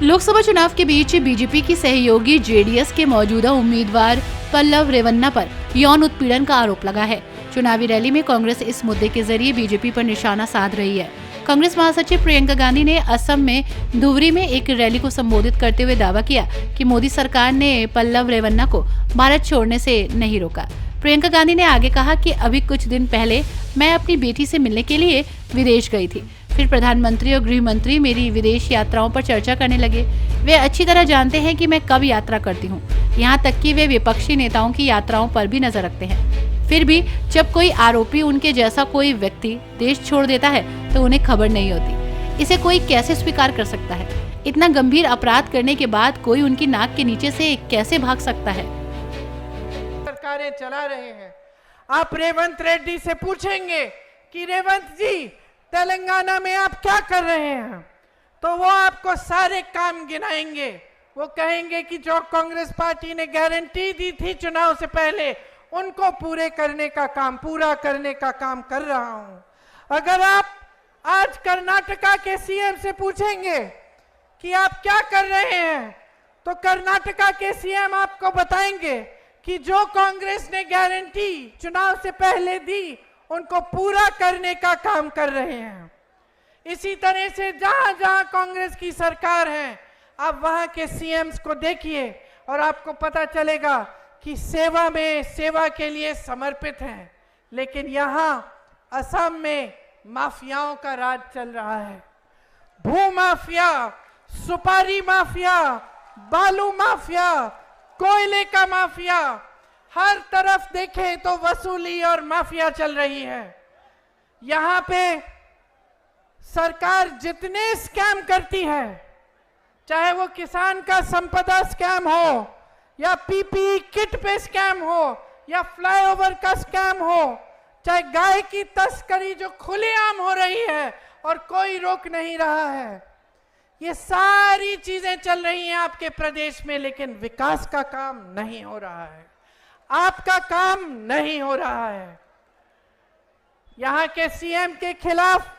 लोकसभा चुनाव के बीच बीजेपी की सहयोगी जेडीएस के मौजूदा उम्मीदवार पल्लव रेवन्ना पर यौन उत्पीड़न का आरोप लगा है। चुनावी रैली में कांग्रेस इस मुद्दे के जरिए बीजेपी पर निशाना साध रही है। कांग्रेस महासचिव प्रियंका गांधी ने असम में धुबरी में एक रैली को संबोधित करते हुए दावा किया कि मोदी सरकार ने पल्लव रेवन्ना को भारत छोड़ने से नहीं रोका। प्रियंका गांधी ने आगे कहा कि अभी कुछ दिन पहले मैं अपनी बेटी से मिलने के लिए विदेश गई थी। फिर प्रधानमंत्री और गृह मंत्री मेरी विदेश यात्राओं पर चर्चा करने लगे। वे अच्छी तरह जानते हैं कि मैं कब यात्रा करती हूँ, यहाँ तक कि वे विपक्षी नेताओं की यात्राओं पर भी नजर रखते हैं। फिर भी जब कोई आरोपी उनके जैसा कोई व्यक्ति देश छोड़ देता है तो उन्हें खबर नहीं होती। इसे कोई कैसे स्वीकार कर सकता है? इतना गंभीर अपराध करने के बाद कोई उनकी नाक के नीचे से कैसे भाग सकता है? सरकारें चला रहे हैं। आप रेवंत रेड्डी से पूछेंगे कि रेवंत जी तेलंगाना में आप क्या कर रहे हैं, तो वो आपको सारे काम गिनाएंगे। वो कहेंगे कि जो कांग्रेस पार्टी ने गारंटी दी थी चुनाव से पहले, उनको पूरा करने का काम कर रहा हूं। अगर आप आज कर्नाटका के सीएम से पूछेंगे कि आप क्या कर रहे हैं, तो कर्नाटका के सीएम आपको बताएंगे कि जो कांग्रेस ने गारंटी चुनाव से पहले दी, उनको पूरा करने का काम कर रहे हैं। इसी तरह से जहां जहां कांग्रेस की सरकार है, आप वहां के सीएम्स को देखिए और आपको पता चलेगा कि सेवा के लिए समर्पित हैं। लेकिन यहां असम में माफियाओं का राज चल रहा है। भू माफिया, सुपारी माफिया, बालू माफिया, कोयले का माफिया, हर तरफ देखें तो वसूली और माफिया चल रही है। यहां पे सरकार जितने स्कैम करती है, चाहे वो किसान का संपदा स्कैम हो, या पीपीई किट पे स्कैम हो, या फ्लाईओवर का स्कैम हो, चाहे गाय की तस्करी जो खुलेआम हो रही है और कोई रोक नहीं रहा है, ये सारी चीजें चल रही हैं आपके प्रदेश में, लेकिन विकास का काम नहीं हो रहा है, आपका काम नहीं हो रहा है। यहां के सीएम के खिलाफ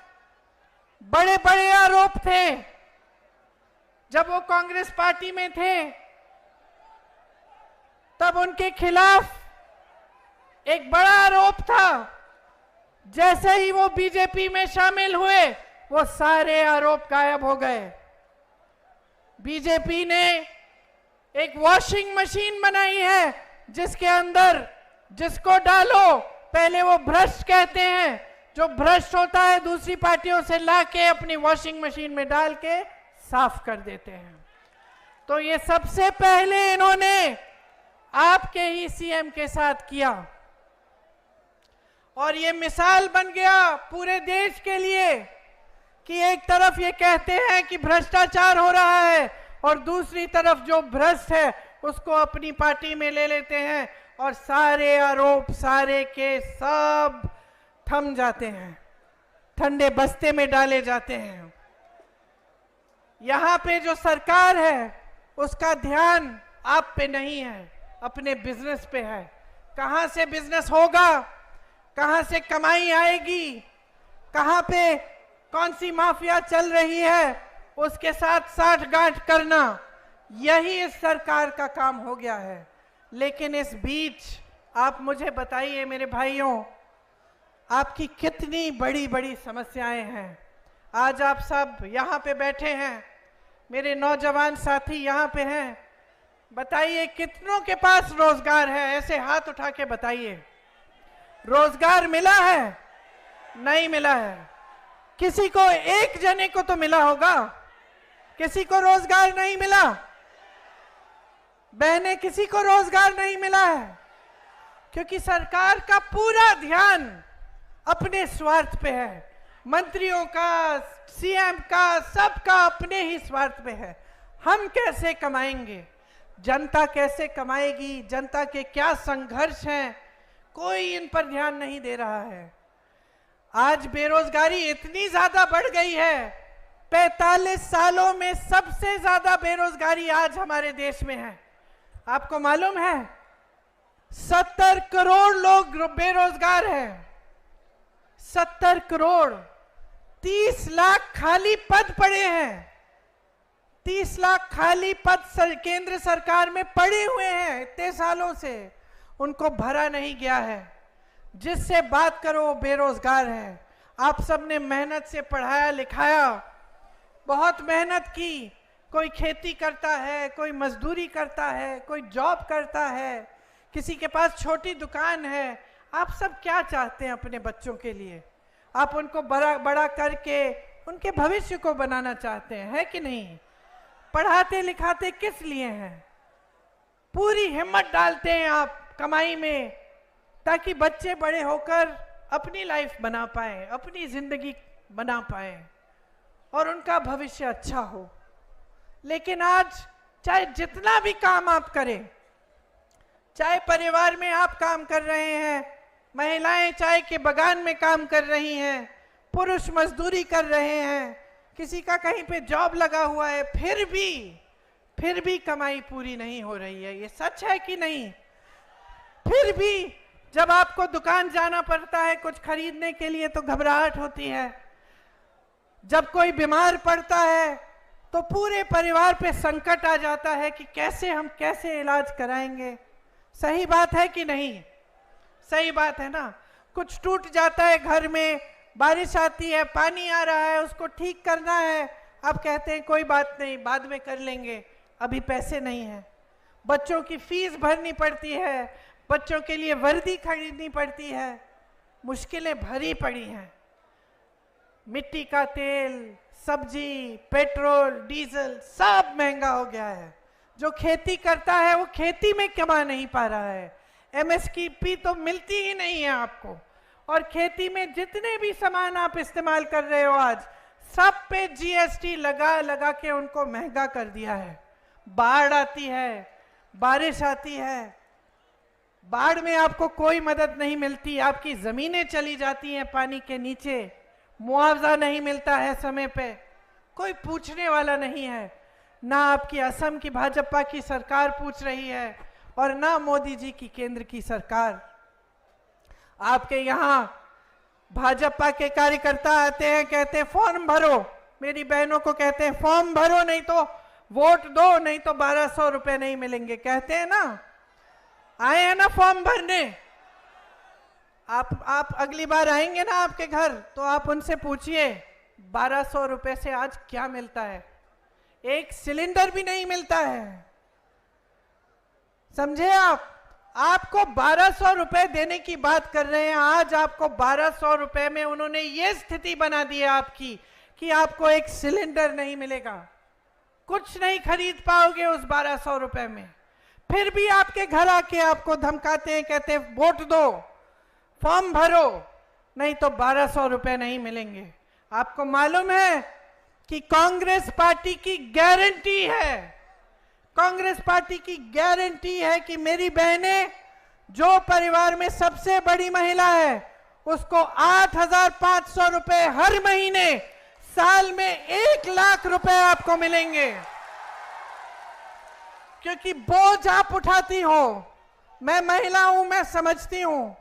बड़े बड़े आरोप थे। जब वो कांग्रेस पार्टी में थे तब उनके खिलाफ एक बड़ा आरोप था। जैसे ही वो बीजेपी में शामिल हुए, वो सारे आरोप गायब हो गए। बीजेपी ने एक वॉशिंग मशीन बनाई है, जिसके अंदर जिसको डालो, पहले वो भ्रष्ट कहते हैं, जो भ्रष्ट होता है दूसरी पार्टियों से लाके अपनी वॉशिंग मशीन में डाल के साफ कर देते हैं। तो ये सबसे पहले इन्होंने आपके ही सीएम के साथ किया, और ये मिसाल बन गया पूरे देश के लिए कि एक तरफ ये कहते हैं कि भ्रष्टाचार हो रहा है, और दूसरी तरफ जो भ्रष्ट है उसको अपनी पार्टी में ले लेते हैं, और सारे आरोप सारे के सब थम जाते हैं, ठंडे बस्ते में डाले जाते हैं। यहां पे जो सरकार है उसका ध्यान आप पे नहीं है, अपने बिजनेस पे है। कहां से बिजनेस होगा, कहां से कमाई आएगी, कहां पे कौन सी माफिया चल रही है, उसके साथ साठगांठ करना, यही इस सरकार का काम हो गया है। लेकिन इस बीच आप मुझे बताइए मेरे भाइयों, आपकी कितनी बड़ी बड़ी समस्याएं हैं। आज आप सब यहाँ पे बैठे हैं, मेरे नौजवान साथी यहाँ पे हैं, बताइए कितनों के पास रोजगार है? ऐसे हाथ उठा के बताइए। रोजगार मिला है? नहीं मिला है। किसी को, एक जने को तो मिला होगा, किसी को रोजगार नहीं मिला? बहने, किसी को रोजगार नहीं मिला है, क्योंकि सरकार का पूरा ध्यान अपने स्वार्थ पे है। मंत्रियों का, सीएम का, सबका अपने ही स्वार्थ पे है। हम कैसे कमाएंगे, जनता कैसे कमाएगी, जनता के क्या संघर्ष हैं, कोई इन पर ध्यान नहीं दे रहा है। आज बेरोजगारी इतनी ज्यादा बढ़ गई है, 45 सालों में सबसे ज्यादा बेरोजगारी आज हमारे देश में है। आपको मालूम है 70 करोड़ लोग बेरोजगार हैं, 70 करोड़, 30 लाख खाली पद पड़े हैं। 30 लाख खाली पद केंद्र सरकार में पड़े हुए हैं इतने सालों से, उनको भरा नहीं गया है। जिससे बात करो वो बेरोजगार है। आप सबने मेहनत से पढ़ाया लिखाया, बहुत मेहनत की, कोई खेती करता है, कोई मजदूरी करता है, कोई जॉब करता है, किसी के पास छोटी दुकान है। आप सब क्या चाहते हैं अपने बच्चों के लिए? आप उनको बड़ा बड़ा करके उनके भविष्य को बनाना चाहते हैं, है कि नहीं? पढ़ाते लिखाते किस लिए हैं? पूरी हिम्मत डालते हैं आप कमाई में, ताकि बच्चे बड़े होकर अपनी लाइफ बना पाए, अपनी जिंदगी बना पाए और उनका भविष्य अच्छा हो। लेकिन आज चाहे जितना भी काम आप करें, चाहे परिवार में आप काम कर रहे हैं, महिलाएं चाय के बगान में काम कर रही हैं, पुरुष मजदूरी कर रहे हैं, किसी का कहीं पे जॉब लगा हुआ है, फिर भी कमाई पूरी नहीं हो रही है। ये सच है कि नहीं? फिर भी जब आपको दुकान जाना पड़ता है कुछ खरीदने के लिए तो घबराहट होती है। जब कोई बीमार पड़ता है तो पूरे परिवार पे संकट आ जाता है कि कैसे इलाज कराएंगे। सही बात है कि नहीं? सही बात है ना? कुछ टूट जाता है घर में, बारिश आती है, पानी आ रहा है, उसको ठीक करना है, आप कहते हैं कोई बात नहीं, बाद में कर लेंगे, अभी पैसे नहीं है। बच्चों की फीस भरनी पड़ती है, बच्चों के लिए वर्दी खरीदनी पड़ती है, मुश्किलें भरी पड़ी हैं। मिट्टी का तेल, सब्जी, पेट्रोल, डीजल सब महंगा हो गया है। जो खेती करता है वो खेती में कमा नहीं पा रहा है। एमएसपी तो मिलती ही नहीं है आपको। और खेती में जितने भी सामान आप इस्तेमाल कर रहे हो आज, सब पे जीएसटी लगा लगा के उनको महंगा कर दिया है। बाढ़ आती है, बारिश आती है, बाढ़ में आपको कोई मदद नहीं मिलती, आपकी जमीनें चली जाती हैं पानी के नीचे, मुआवजा नहीं मिलता है समय पे, कोई पूछने वाला नहीं है। ना आपकी असम की भाजपा की सरकार पूछ रही है और ना मोदी जी की केंद्र की सरकार। आपके यहाँ भाजपा के कार्यकर्ता आते हैं, कहते हैं फॉर्म भरो, मेरी बहनों को कहते हैं फॉर्म भरो, नहीं तो वोट दो, नहीं तो 1200 रुपए नहीं मिलेंगे, कहते हैं ना। आए हैं ना फॉर्म भरने? आप अगली बार आएंगे ना आपके घर तो आप उनसे पूछिए 1200 रुपए से आज क्या मिलता है? एक सिलेंडर भी नहीं मिलता है, समझे आप? आपको 1200 रुपए देने की बात कर रहे हैं। आज आपको 1200 रुपए में उन्होंने ये स्थिति बना दी है आपकी कि आपको एक सिलेंडर नहीं मिलेगा, कुछ नहीं खरीद पाओगे उस 1200 रुपए में। फिर भी आपके घर आके आपको धमकाते हैं, कहते हैं वोट दो, फॉर्म भरो, नहीं तो 1200 रुपए नहीं मिलेंगे। आपको मालूम है कि कांग्रेस पार्टी की गारंटी है, कांग्रेस पार्टी की गारंटी है कि मेरी बहनें, जो परिवार में सबसे बड़ी महिला है, उसको 8,500 रुपए हर महीने, साल में 1 लाख रुपए आपको मिलेंगे। क्योंकि बोझ आप उठाती हो। मैं महिला हूं, मैं समझती हूं।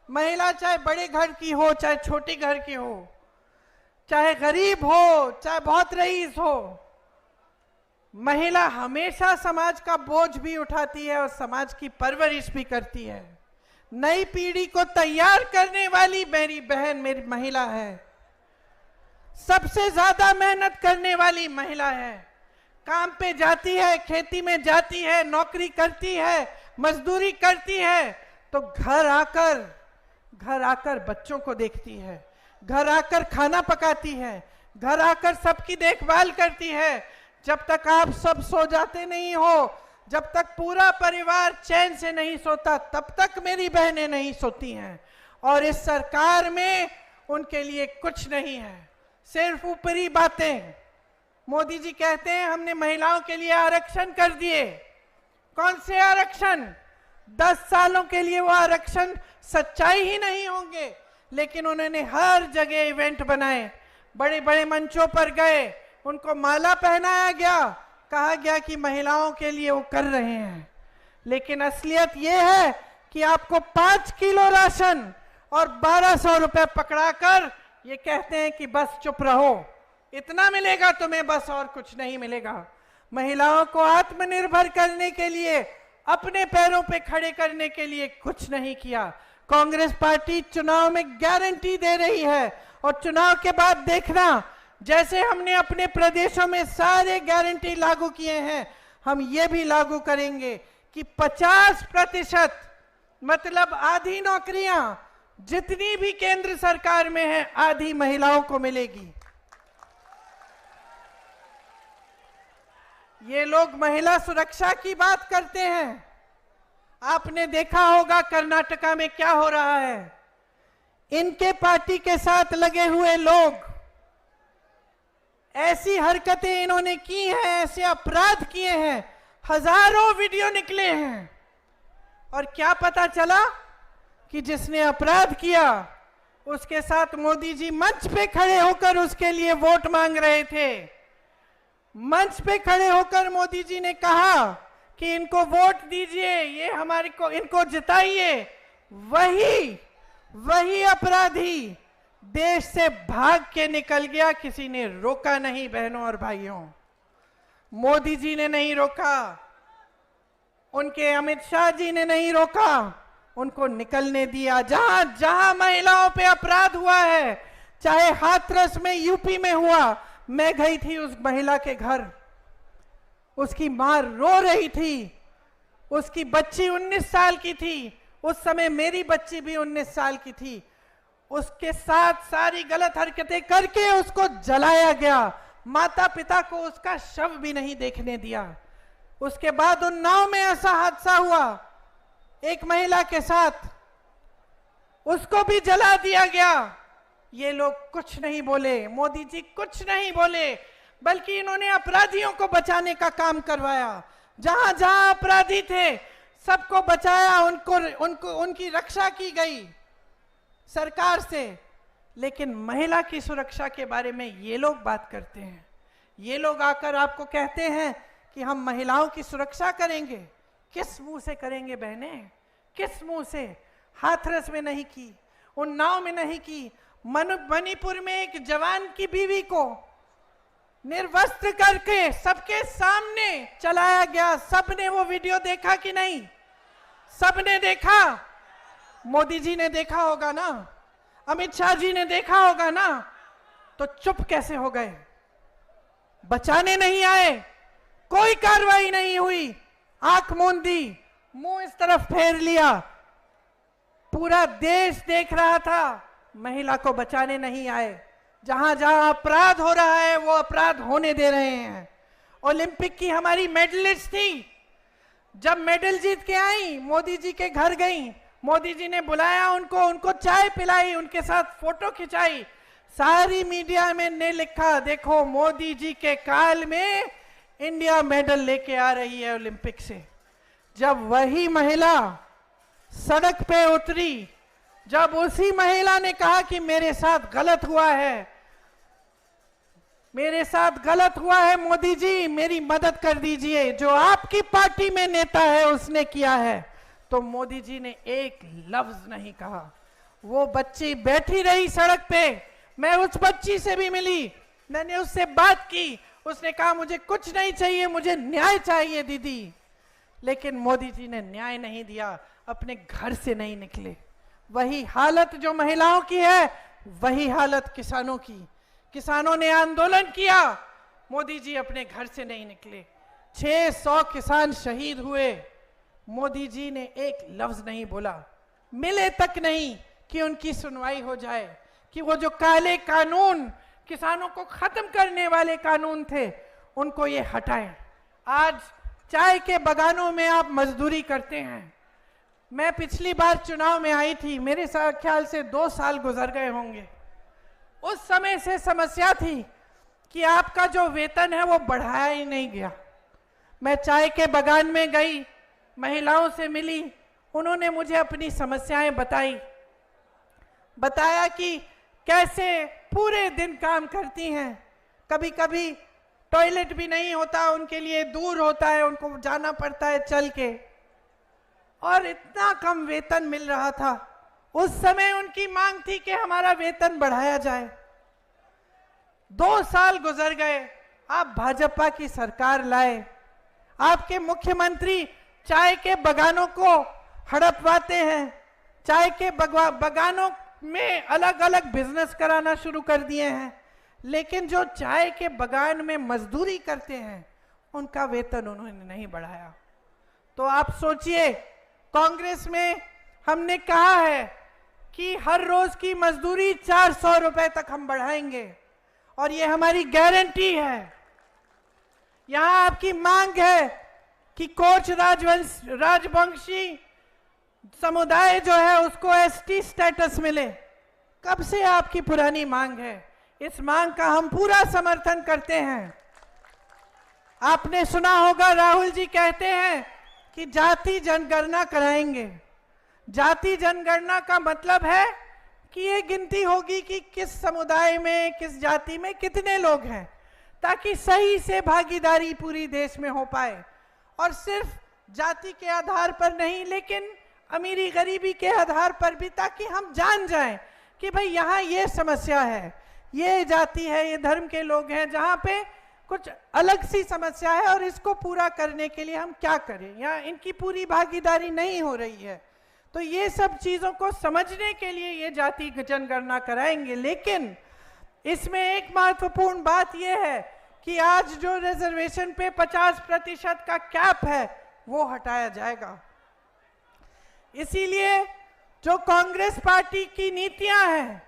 महिला चाहे बड़े घर की हो, चाहे छोटे घर की हो, चाहे गरीब हो, चाहे बहुत रईस हो, महिला हमेशा समाज का बोझ भी उठाती है और समाज की परवरिश भी करती है। नई पीढ़ी को तैयार करने वाली मेरी बहन मेरी महिला है, सबसे ज्यादा मेहनत करने वाली महिला है। काम पे जाती है, खेती में जाती है, नौकरी करती है, मजदूरी करती है, तो घर आकर बच्चों को देखती है, घर आकर खाना पकाती है, घर आकर सबकी देखभाल करती है। जब तक आप सब सो जाते नहीं हो, जब तक पूरा परिवार चैन से नहीं सोता, तब तक मेरी बहनें नहीं सोती हैं। और इस सरकार में उनके लिए कुछ नहीं है, सिर्फ ऊपरी बातें। मोदी जी कहते हैं हमने महिलाओं के लिए आरक्षण कर दिए। कौन से आरक्षण? 10 सालों के लिए वो आरक्षण सच्चाई ही नहीं होंगे, लेकिन उन्होंने हर जगह इवेंट बनाए, बड़े बड़े मंचों पर गए, उनको माला पहनाया गया, कहा गया कि महिलाओं के लिए वो कर रहे हैं। लेकिन असलियत ये है कि आपको 5 किलो राशन और 1200 रुपए पकड़ाकर ये कहते हैं कि बस चुप रहो, इतना मिलेगा तुम्हें बस और कुछ नहीं मिलेगा। महिलाओं को आत्मनिर्भर करने के लिए, अपने पैरों पे खड़े करने के लिए कुछ नहीं किया। कांग्रेस पार्टी चुनाव में गारंटी दे रही है और चुनाव के बाद देखना, जैसे हमने अपने प्रदेशों में सारे गारंटी लागू किए हैं, हम ये भी लागू करेंगे कि 50% मतलब आधी नौकरियां जितनी भी केंद्र सरकार में है आधी महिलाओं को मिलेगी। ये लोग महिला सुरक्षा की बात करते हैं। आपने देखा होगा कर्नाटका में क्या हो रहा है। इनके पार्टी के साथ लगे हुए लोग, ऐसी हरकतें इन्होंने की हैं, ऐसे अपराध किए हैं, हजारों वीडियो निकले हैं। और क्या पता चला कि जिसने अपराध किया उसके साथ मोदी जी मंच पे खड़े होकर उसके लिए वोट मांग रहे थे। मंच पे खड़े होकर मोदी जी ने कहा कि इनको वोट दीजिए, ये हमारे को इनको जिताइए। वही अपराधी देश से भाग के निकल गया, किसी ने रोका नहीं। बहनों और भाइयों, मोदी जी ने नहीं रोका, उनके अमित शाह जी ने नहीं रोका, उनको निकलने दिया। जहां जहां महिलाओं पे अपराध हुआ है, चाहे हाथरस में यूपी में हुआ, मैं गई थी उस महिला के घर, उसकी मां रो रही थी, उसकी बच्ची 19 साल की थी, उस समय मेरी बच्ची भी 19 साल की थी। उसके साथ सारी गलत हरकतें करके उसको जलाया गया, माता पिता को उसका शव भी नहीं देखने दिया। उसके बाद उन्नाव में ऐसा हादसा हुआ एक महिला के साथ, उसको भी जला दिया गया। ये लोग कुछ नहीं बोले, मोदी जी कुछ नहीं बोले, बल्कि इन्होंने अपराधियों को बचाने का काम करवाया। जहां जहां अपराधी थे सबको बचाया, उनकी रक्षा की गई सरकार से। लेकिन महिला की सुरक्षा के बारे में ये लोग बात करते हैं। ये लोग आकर आपको कहते हैं कि हम महिलाओं की सुरक्षा करेंगे। किस मुंह से करेंगे बहने, किस मुंह से? हाथरस में नहीं की, उन्नाव में नहीं की, मणिपुर में एक जवान की बीवी को निर्वस्त्र करके सबके सामने चलाया गया। सबने वो वीडियो देखा कि नहीं? सबने देखा। मोदी जी ने देखा होगा ना, अमित शाह जी ने देखा होगा ना, तो चुप कैसे हो गए? बचाने नहीं आए, कोई कार्रवाई नहीं हुई, आंख मूंद दी, मुंह इस तरफ फेर लिया। पूरा देश देख रहा था, महिला को बचाने नहीं आए। जहां जहां अपराध हो रहा है वो अपराध होने दे रहे हैं। ओलंपिक की हमारी मेडलिस्ट थी, जब मेडल जीत के आई मोदी जी के घर गई, मोदी जी ने बुलाया उनको चाय पिलाई, उनके साथ फोटो खिंचाई। सारी मीडिया में ने लिखा, देखो मोदी जी के काल में इंडिया मेडल लेके आ रही है ओलंपिक से। जब वही महिला सड़क पे उतरी, जब उसी महिला ने कहा कि मेरे साथ गलत हुआ है, मेरे साथ गलत हुआ है, मोदी जी मेरी मदद कर दीजिए, जो आपकी पार्टी में नेता है उसने किया है, तो मोदी जी ने एक लफ्ज नहीं कहा। वो बच्ची बैठी रही सड़क पे, मैं उस बच्ची से भी मिली, मैंने उससे बात की, उसने कहा मुझे कुछ नहीं चाहिए, मुझे न्याय चाहिए दीदी। लेकिन मोदी जी ने न्याय नहीं दिया, अपने घर से नहीं निकले। वही हालत जो महिलाओं की है, वही हालत किसानों की। किसानों ने आंदोलन किया, मोदी जी अपने घर से नहीं निकले। 600 किसान शहीद हुए, मोदी जी ने एक लफ्ज नहीं बोला, मिले तक नहीं कि उनकी सुनवाई हो जाए, कि वो जो काले कानून किसानों को खत्म करने वाले कानून थे उनको ये हटाएं। आज चाय के बागानों में आप मजदूरी करते हैं। मैं पिछली बार चुनाव में आई थी, मेरे ख्याल से 2 साल गुजर गए होंगे। उस समय से समस्या थी कि आपका जो वेतन है वो बढ़ाया ही नहीं गया। मैं चाय के बागान में गई, महिलाओं से मिली, उन्होंने मुझे अपनी समस्याएं बताया कि कैसे पूरे दिन काम करती हैं, कभी कभी टॉयलेट भी नहीं होता उनके लिए, दूर होता है, उनको जाना पड़ता है चल के, और इतना कम वेतन मिल रहा था। उस समय उनकी मांग थी कि हमारा वेतन बढ़ाया जाए। 2 साल गुजर गए, आप भाजपा की सरकार लाए, आपके मुख्यमंत्री चाय के बगानों को हड़पवाते हैं, चाय के बगानों में अलग अलग बिजनेस कराना शुरू कर दिए हैं, लेकिन जो चाय के बगान में मजदूरी करते हैं उनका वेतन उन्होंने नहीं बढ़ाया। तो आप सोचिए, कांग्रेस में हमने कहा है कि हर रोज की मजदूरी 400 रुपए तक हम बढ़ाएंगे और ये हमारी गारंटी है। यहां आपकी मांग है कि कोच राजवंशी समुदाय जो है उसको एसटी स्टेटस मिले। कब से आपकी पुरानी मांग है, इस मांग का हम पूरा समर्थन करते हैं। आपने सुना होगा राहुल जी कहते हैं कि जाति जनगणना कराएंगे। जाति जनगणना का मतलब है कि ये गिनती होगी कि किस समुदाय में, किस जाति में कितने लोग हैं, ताकि सही से भागीदारी पूरी देश में हो पाए। और सिर्फ जाति के आधार पर नहीं, लेकिन अमीरी गरीबी के आधार पर भी, ताकि हम जान जाएं कि भाई यहाँ ये समस्या है, ये जाति है, ये धर्म के लोग हैं, जहाँ पे कुछ अलग सी समस्या है और इसको पूरा करने के लिए हम क्या करें, यहाँ इनकी पूरी भागीदारी नहीं हो रही है। तो ये सब चीज़ों को समझने के लिए ये जाति जनगणना कराएंगे। लेकिन इसमें एक महत्वपूर्ण बात यह है कि आज जो रिजर्वेशन पे 50% का कैप है वो हटाया जाएगा। इसीलिए जो कांग्रेस पार्टी की नीतियां हैं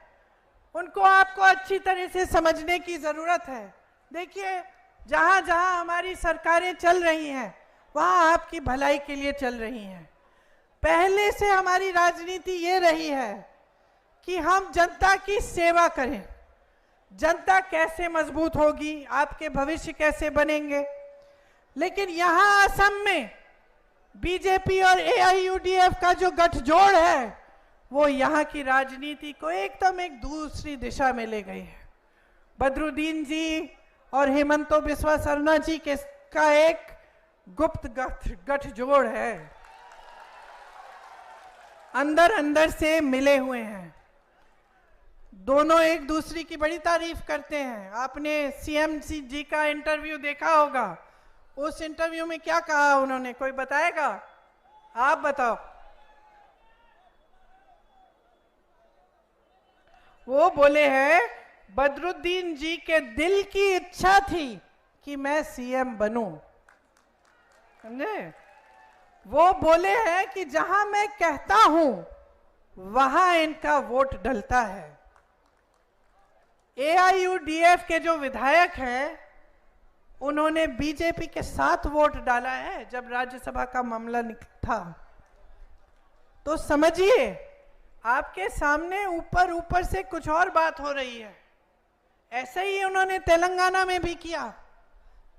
उनको आपको अच्छी तरह से समझने की जरूरत है। देखिए, जहां जहां हमारी सरकारें चल रही हैं वहां आपकी भलाई के लिए चल रही हैं। पहले से हमारी राजनीति ये रही है कि हम जनता की सेवा करें। जनता कैसे मजबूत होगी, आपके भविष्य कैसे बनेंगे। लेकिन यहां असम में बीजेपी और एआईयूडीएफ का जो गठजोड़ है वो यहाँ की राजनीति को एकदम एक दूसरी दिशा में ले गई है। बदरुद्दीन जी और हेमंतो बिस्वा सरना जी के का एक गुप्त गठजोड़ है, अंदर अंदर से मिले हुए हैं। दोनों एक दूसरे की बड़ी तारीफ करते हैं। आपने सीएम जी का इंटरव्यू देखा होगा, उस इंटरव्यू में क्या कहा उन्होंने, कोई बताएगा? आप बताओ। वो बोले हैं बदरुद्दीन जी के दिल की इच्छा थी कि मैं सीएम बनूं, समझे? वो बोले हैं कि जहां मैं कहता हूं वहां इनका वोट डलता है। एआईयूडीएफ के जो विधायक हैं उन्होंने बीजेपी के साथ वोट डाला है जब राज्यसभा का मामला था। तो समझिए, आपके सामने ऊपर ऊपर से कुछ और बात हो रही है। ऐसे ही उन्होंने तेलंगाना में भी किया।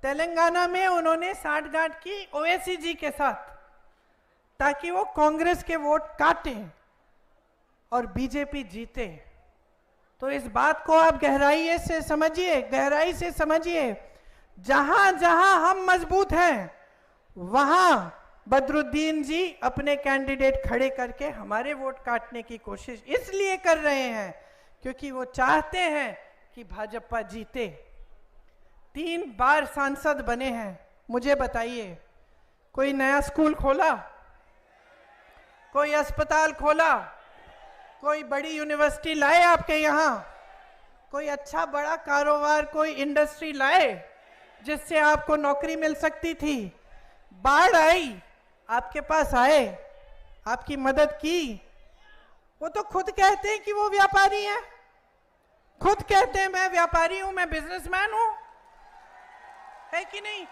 तेलंगाना में उन्होंने साठगांठ की ओवैसी जी के साथ, ताकि वो कांग्रेस के वोट काटें और बीजेपी जीते। तो इस बात को आप गहराई से समझिए। जहां जहां हम मजबूत हैं वहां बदरुद्दीन जी अपने कैंडिडेट खड़े करके हमारे वोट काटने की कोशिश इसलिए कर रहे हैं क्योंकि वो चाहते हैं कि भाजपा जीते। 3 बार सांसद बने हैं। मुझे बताइए, कोई नया स्कूल खोला, कोई अस्पताल खोला, कोई बड़ी यूनिवर्सिटी लाए आपके यहाँ, कोई अच्छा बड़ा कारोबार, कोई इंडस्ट्री लाए जिससे आपको नौकरी मिल सकती थी? बाढ़ आई, आपके पास आए, आपकी मदद की। वो तो खुद कहते हैं कि वो व्यापारी हैं, खुद कहते हैं मैं व्यापारी हूं, मैं बिजनेसमैन हूं, है कि नहीं?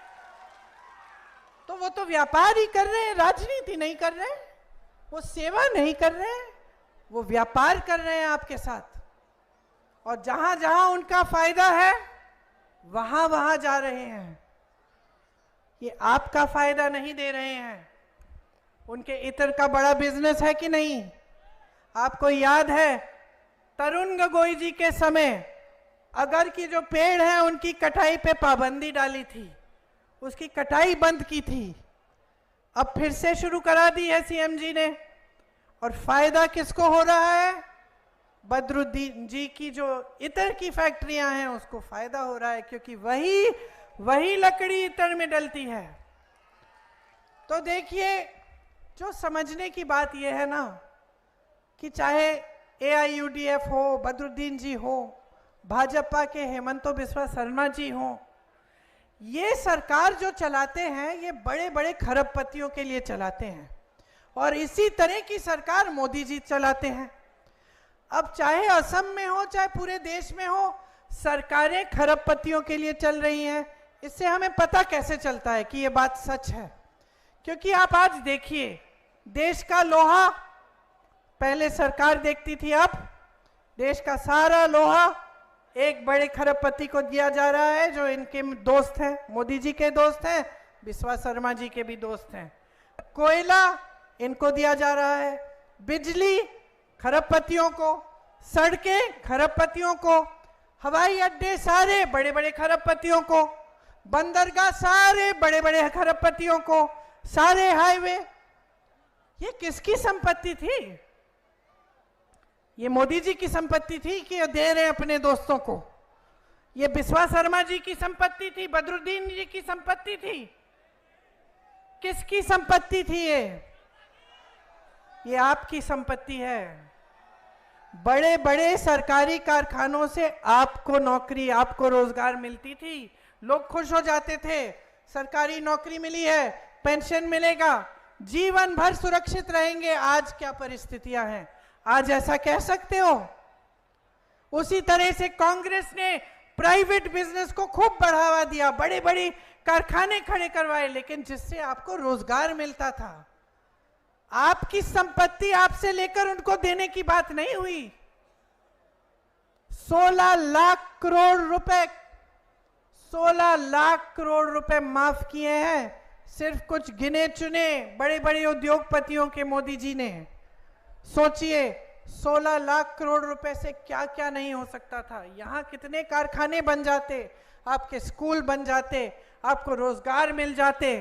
तो वो तो व्यापार ही कर रहे हैं, राजनीति नहीं कर रहे हैं, वो सेवा नहीं कर रहे हैं, वो व्यापार कर रहे हैं आपके साथ। और जहां जहां उनका फायदा है वहां वहां जा रहे हैं। ये आपका फायदा नहीं दे रहे हैं। उनके इतर का बड़ा बिजनेस है कि नहीं? आपको याद है तरुण गोगोई जी के समय अगर की जो पेड़ है उनकी कटाई पे पाबंदी डाली थी, उसकी कटाई बंद की थी। अब फिर से शुरू करा दी है सीएम जी ने। और फायदा किसको हो रहा है? बदरुद्दीन जी की जो इतर की फैक्ट्रियां हैं उसको फायदा हो रहा है, क्योंकि वही वही लकड़ी इत्र में डलती है। तो देखिए, जो समझने की बात यह है ना कि चाहे AIUDF हो, बदरुद्दीन जी हो, भाजपा के हेमंतो बिस्वा शर्मा जी हो, ये सरकार जो चलाते हैं ये बड़े बड़े खरबपतियों के लिए चलाते हैं और इसी तरह की सरकार मोदी जी चलाते हैं। अब चाहे असम में हो चाहे पूरे देश में हो, सरकारें खरबपतियों के लिए चल रही हैं। इससे हमें पता कैसे चलता है कि ये बात सच है? क्योंकि आप आज देखिए, देश का लोहा पहले सरकार देखती थी, अब देश का सारा लोहा एक बड़े खरबपति को दिया जा रहा है जो इनके दोस्त हैं, मोदी जी के दोस्त हैं, बिस्वा शर्मा जी के भी दोस्त हैं। कोयला इनको दिया जा रहा है, बिजली खरबपतियों को, सड़कें खरबपतियों को, हवाई अड्डे सारे बड़े बड़े खरबपतियों को, बंदरगाह सारे बड़े बड़े खरबपतियों को, सारे हाईवे। ये किसकी संपत्ति थी? ये मोदी जी की संपत्ति थी कि ये दे रहे अपने दोस्तों को? ये बिस्वा शर्मा जी की संपत्ति थी? बदरुद्दीन जी की संपत्ति थी? किसकी संपत्ति थी ये आपकी संपत्ति है। बड़े बड़े सरकारी कारखानों से आपको नौकरी, आपको रोजगार मिलती थी, लोग खुश हो जाते थे, सरकारी नौकरी मिली है, पेंशन मिलेगा, जीवन भर सुरक्षित रहेंगे। आज क्या परिस्थितियां हैं? आज ऐसा कह सकते हो? उसी तरह से कांग्रेस ने प्राइवेट बिजनेस को खूब बढ़ावा दिया, बड़े बड़े कारखाने खड़े करवाए, लेकिन जिससे आपको रोजगार मिलता था। आपकी संपत्ति आपसे लेकर उनको देने की बात नहीं हुई। 16 लाख करोड़ रुपए, 16 लाख करोड़ रुपए माफ किए हैं सिर्फ कुछ गिने चुने बड़े बड़े उद्योगपतियों के मोदी जी ने। सोचिए, 16 लाख करोड़ रुपए से क्या क्या नहीं हो सकता था। यहां कितने कारखाने बन जाते, आपके स्कूल बन जाते, आपको रोजगार मिल जाते,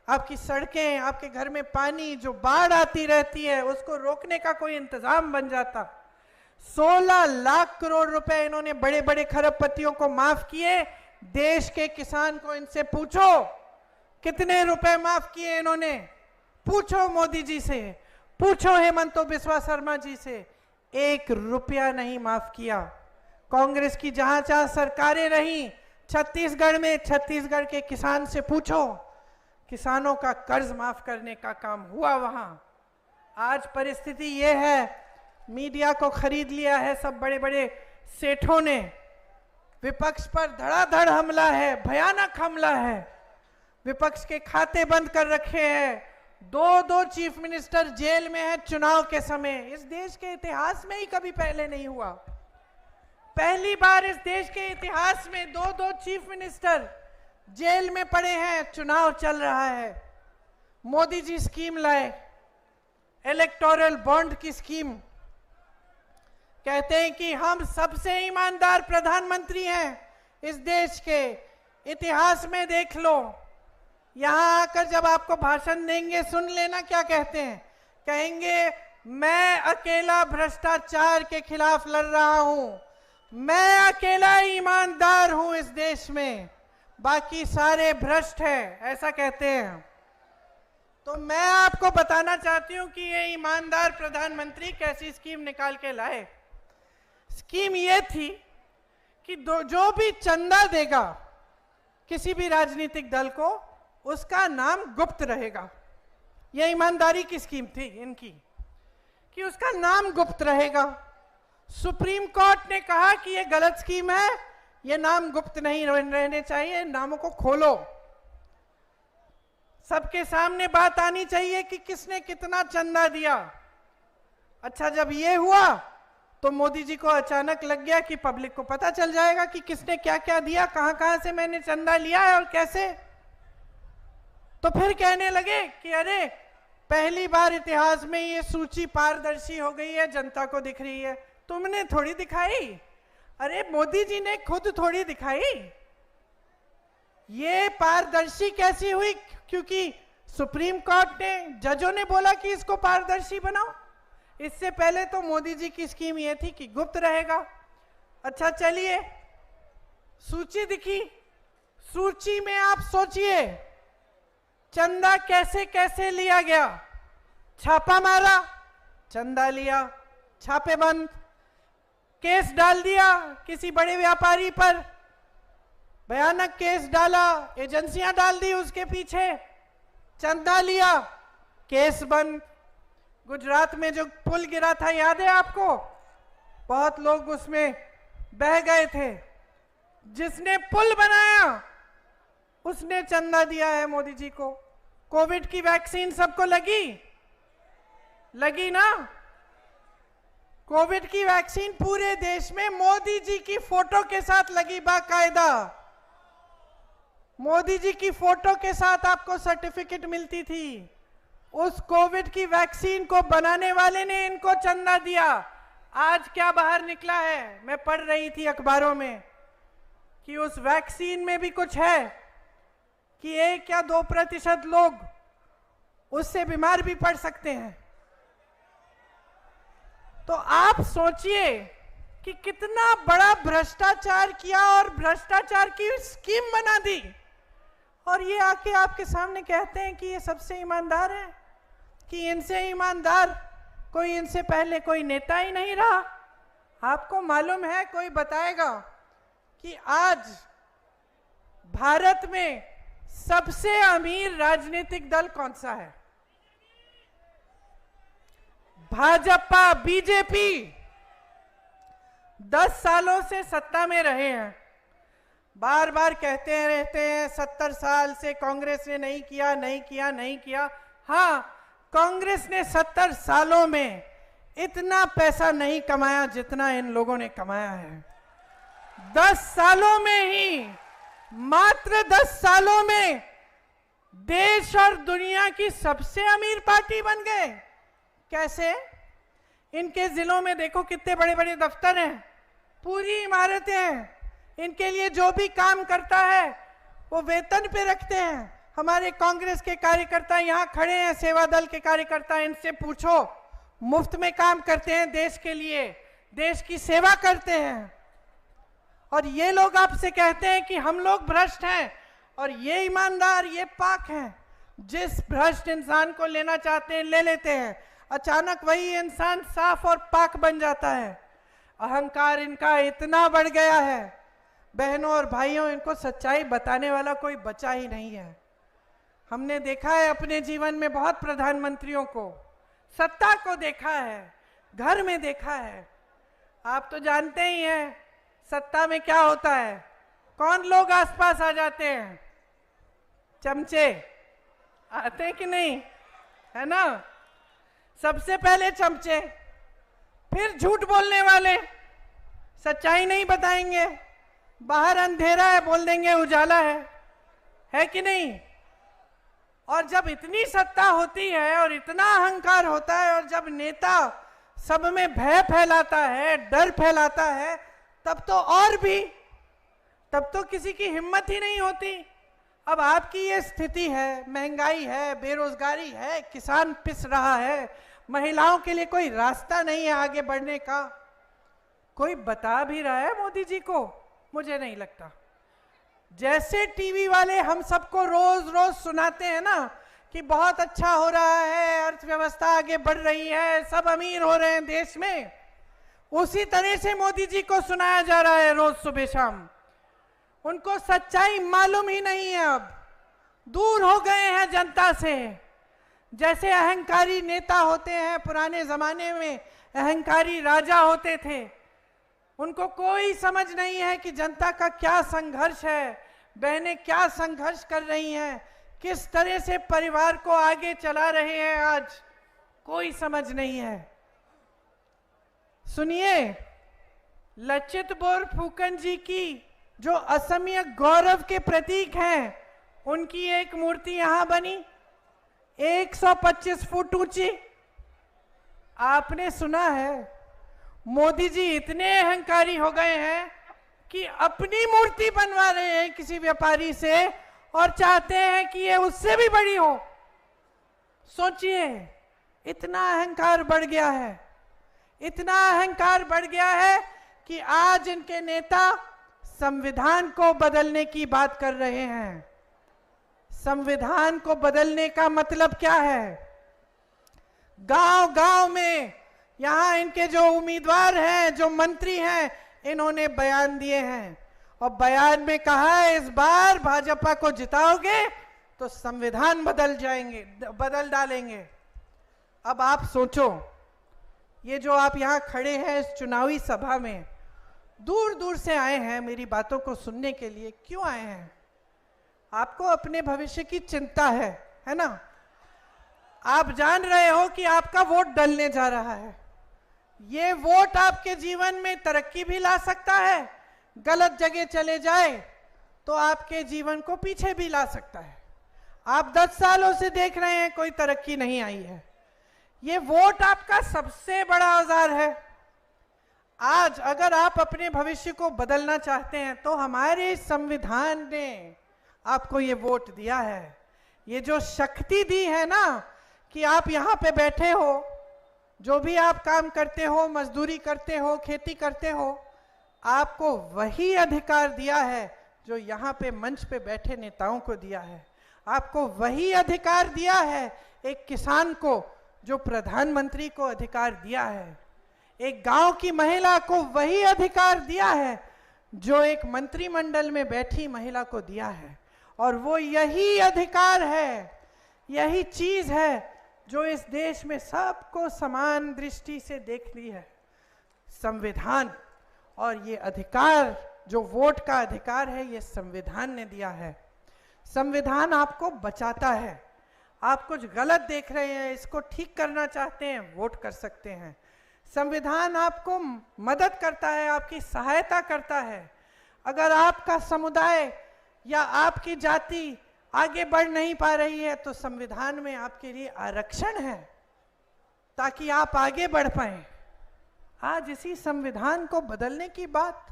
आपकी सड़कें, आपके घर में पानी, जो बाढ़ आती रहती है उसको रोकने का कोई इंतजाम बन जाता। 16 लाख करोड़ रुपए इन्होंने बड़े बड़े खरबपतियों को माफ किए। देश के किसान को इनसे पूछो कितने रुपए माफ किए इन्होंने, पूछो मोदी जी से, पूछो हेमंतो बिस्वा शर्मा जी से, 1 रुपया नहीं माफ किया। कांग्रेस की जहां जहां सरकारें रही, छत्तीसगढ़ में छत्तीसगढ़ के किसान से पूछो, किसानों का कर्ज माफ करने का काम हुआ वहां। आज परिस्थिति यह है, मीडिया को खरीद लिया है सब बड़े बड़े सेठों ने, विपक्ष पर धड़ाधड़ हमला है, भयानक हमला है, विपक्ष के खाते बंद कर रखे हैं, 2 चीफ मिनिस्टर जेल में है चुनाव के समय। इस देश के इतिहास में ही कभी पहले नहीं हुआ। पहली बार इस देश के इतिहास में 2 चीफ मिनिस्टर जेल में पड़े हैं, चुनाव चल रहा है। मोदी जी स्कीम लाए, इलेक्टोरल बॉन्ड की स्कीम, कहते हैं कि हम सबसे ईमानदार प्रधानमंत्री हैं इस देश के इतिहास में। देख लो, यहां आकर जब आपको भाषण देंगे सुन लेना क्या कहते हैं। कहेंगे, मैं अकेला भ्रष्टाचार के खिलाफ लड़ रहा हूं, मैं अकेला ईमानदार हूं इस देश में, बाकी सारे भ्रष्ट हैं, ऐसा कहते हैं। तो मैं आपको बताना चाहती हूं कि ये ईमानदार प्रधानमंत्री कैसी स्कीम निकाल के लाए। स्कीम ये थी कि जो भी चंदा देगा किसी भी राजनीतिक दल को, उसका नाम गुप्त रहेगा। यह ईमानदारी की स्कीम थी इनकी कि उसका नाम गुप्त रहेगा। सुप्रीम कोर्ट ने कहा कि यह गलत स्कीम है, ये नाम गुप्त नहीं रहने चाहिए, नामों को खोलो, सबके सामने बात आनी चाहिए कि किसने कितना चंदा दिया। अच्छा, जब ये हुआ तो मोदी जी को अचानक लग गया कि पब्लिक को पता चल जाएगा कि किसने क्या क्या दिया, कहां कहां से मैंने चंदा लिया है और कैसे। तो फिर कहने लगे कि अरे, पहली बार इतिहास में ये सूची पारदर्शी हो गई है, जनता को दिख रही है। तुमने थोड़ी दिखाई, अरे मोदी जी ने खुद थोड़ी दिखाई। ये पारदर्शी कैसी हुई? क्योंकि सुप्रीम कोर्ट ने, जजों ने बोला कि इसको पारदर्शी बनाओ। इससे पहले तो मोदी जी की स्कीम ये थी कि गुप्त रहेगा। अच्छा चलिए, सूची दिखी, सूची में आप सोचिए चंदा कैसे कैसे लिया गया। छापा मारा, चंदा लिया, छापे बंद, केस डाल दिया किसी बड़े व्यापारी पर, भयानक केस डाला, एजेंसियां डाल दी उसके पीछे, चंदा लिया, केस बंद। गुजरात में जो पुल गिरा था याद है आपको? बहुत लोग उसमें बह गए थे। जिसने पुल बनाया उसने चंदा दिया है मोदी जी को। कोविड की वैक्सीन सबको लगी ना? कोविड की वैक्सीन पूरे देश में मोदी जी की फोटो के साथ लगी, बाकायदा मोदी जी की फोटो के साथ आपको सर्टिफिकेट मिलती थी। उस कोविड की वैक्सीन को बनाने वाले ने इनको चंदा दिया। आज क्या बाहर निकला है, मैं पढ़ रही थी अखबारों में कि उस वैक्सीन में भी कुछ है कि 1 या 2% लोग उससे बीमार भी पड़ सकते हैं। तो आप सोचिए कि कितना बड़ा भ्रष्टाचार किया और भ्रष्टाचार की स्कीम बना दी, और ये आके आपके सामने कहते हैं कि ये सबसे ईमानदार है, कि इनसे ईमानदार कोई इनसे पहले कोई नेता ही नहीं रहा। आपको मालूम है, कोई बताएगा कि आज भारत में सबसे अमीर राजनीतिक दल कौन सा है? भाजपा, बीजेपी 10 सालों से सत्ता में रहे हैं। बार बार कहते रहते हैं 70 साल से कांग्रेस ने नहीं किया। हाँ, कांग्रेस ने 70 सालों में इतना पैसा नहीं कमाया जितना इन लोगों ने कमाया है। 10 सालों में ही, मात्र 10 सालों में देश और दुनिया की सबसे अमीर पार्टी बन गए। कैसे? इनके जिलों में देखो कितने बड़े बड़े दफ्तर हैं, पूरी इमारतें हैं। इनके लिए जो भी काम करता है वो वेतन पे रखते हैं। हमारे कांग्रेस के कार्यकर्ता यहाँ खड़े हैं, सेवा दल के कार्यकर्ता, इनसे पूछो, मुफ्त में काम करते हैं देश के लिए, देश की सेवा करते हैं। और ये लोग आपसे कहते हैं कि हम लोग भ्रष्ट हैं और ये ईमानदार, ये पाक हैं। जिस भ्रष्ट इंसान को लेना चाहते हैं ले लेते हैं, अचानक वही इंसान साफ और पाक बन जाता है। अहंकार इनका इतना बढ़ गया है, बहनों और भाइयों, इनको सच्चाई बताने वाला कोई बचा ही नहीं है। हमने देखा है अपने जीवन में बहुत प्रधानमंत्रियों को, सत्ता को देखा है, घर में देखा है। आप तो जानते ही हैं सत्ता में क्या होता है। कौन लोग आसपास आ जाते हैं? चमचे आते हैं कि नहीं, है ना? सबसे पहले चमचे, फिर झूठ बोलने वाले, सच्चाई नहीं बताएंगे। बाहर अंधेरा है बोल देंगे उजाला है कि नहीं? और जब इतनी सत्ता होती है और इतना अहंकार होता है, और जब नेता सब में भय फैलाता है, डर फैलाता है, तब तो और भी, तब तो किसी की हिम्मत ही नहीं होती। अब आपकी ये स्थिति है, महंगाई है, बेरोजगारी है, किसान पिस रहा है, महिलाओं के लिए कोई रास्ता नहीं है आगे बढ़ने का। कोई बता भी रहा है मोदी जी को? मुझे नहीं लगता। जैसे टीवी वाले हम सबको रोज रोज सुनाते हैं ना कि बहुत अच्छा हो रहा है, अर्थव्यवस्था आगे बढ़ रही है, सब अमीर हो रहे हैं देश में, उसी तरह से मोदी जी को सुनाया जा रहा है रोज सुबह शाम। उनको सच्चाई मालूम ही नहीं है, अब दूर हो गए हैं जनता से। जैसे अहंकारी नेता होते हैं, पुराने जमाने में अहंकारी राजा होते थे, उनको कोई समझ नहीं है कि जनता का क्या संघर्ष है, बहनें क्या संघर्ष कर रही हैं, किस तरह से परिवार को आगे चला रहे हैं, आज कोई समझ नहीं है। सुनिए, लचित बोरफुकन जी की जो असमिया गौरव के प्रतीक हैं, उनकी एक मूर्ति यहां बनी 125 फुट ऊंची। आपने सुना है मोदी जी इतने अहंकारी हो गए हैं कि अपनी मूर्ति बनवा रहे हैं किसी व्यापारी से और चाहते हैं कि ये उससे भी बड़ी हो। सोचिए, इतना अहंकार बढ़ गया है, इतना अहंकार बढ़ गया है कि आज इनके नेता संविधान को बदलने की बात कर रहे हैं। संविधान को बदलने का मतलब क्या है? गांव-गांव में यहां इनके जो उम्मीदवार हैं, जो मंत्री हैं, इन्होंने बयान दिए हैं और बयान में कहा है इस बार भाजपा को जिताओगे तो संविधान बदल डालेंगे। अब आप सोचो, ये जो आप यहां खड़े हैं इस चुनावी सभा में, दूर दूर से आए हैं मेरी बातों को सुनने के लिए। क्यों आए हैं? आपको अपने भविष्य की चिंता है ना? आप जान रहे हो कि आपका वोट डलने जा रहा है। ये वोट आपके जीवन में तरक्की भी ला सकता है, गलत जगह चले जाए तो आपके जीवन को पीछे भी ला सकता है। आप 10 सालों से देख रहे हैं कोई तरक्की नहीं आई है। ये वोट आपका सबसे बड़ा औजार है। आज अगर आप अपने भविष्य को बदलना चाहते हैं तो हमारे संविधान ने आपको ये वोट दिया है। ये जो शक्ति दी है ना कि आप यहाँ पे बैठे हो, जो भी आप काम करते हो, मजदूरी करते हो, खेती करते हो, आपको वही अधिकार दिया है जो यहाँ पे मंच पे बैठे नेताओं को दिया है। आपको वही अधिकार दिया है एक किसान को जो प्रधानमंत्री को अधिकार दिया है। एक गांव की महिला को वही अधिकार दिया है जो एक मंत्रिमंडल में बैठी महिला को दिया है। और वो यही अधिकार है, यही चीज है जो इस देश में सबको समान दृष्टि से देखती है, संविधान। और ये अधिकार जो वोट का अधिकार है, ये संविधान ने दिया है। संविधान आपको बचाता है। आप कुछ गलत देख रहे हैं, इसको ठीक करना चाहते हैं, वोट कर सकते हैं। संविधान आपको मदद करता है, आपकी सहायता करता है। अगर आपका समुदाय या आपकी जाति आगे बढ़ नहीं पा रही है तो संविधान में आपके लिए आरक्षण है ताकि आप आगे बढ़ पाएं। आज इसी संविधान को बदलने की बात,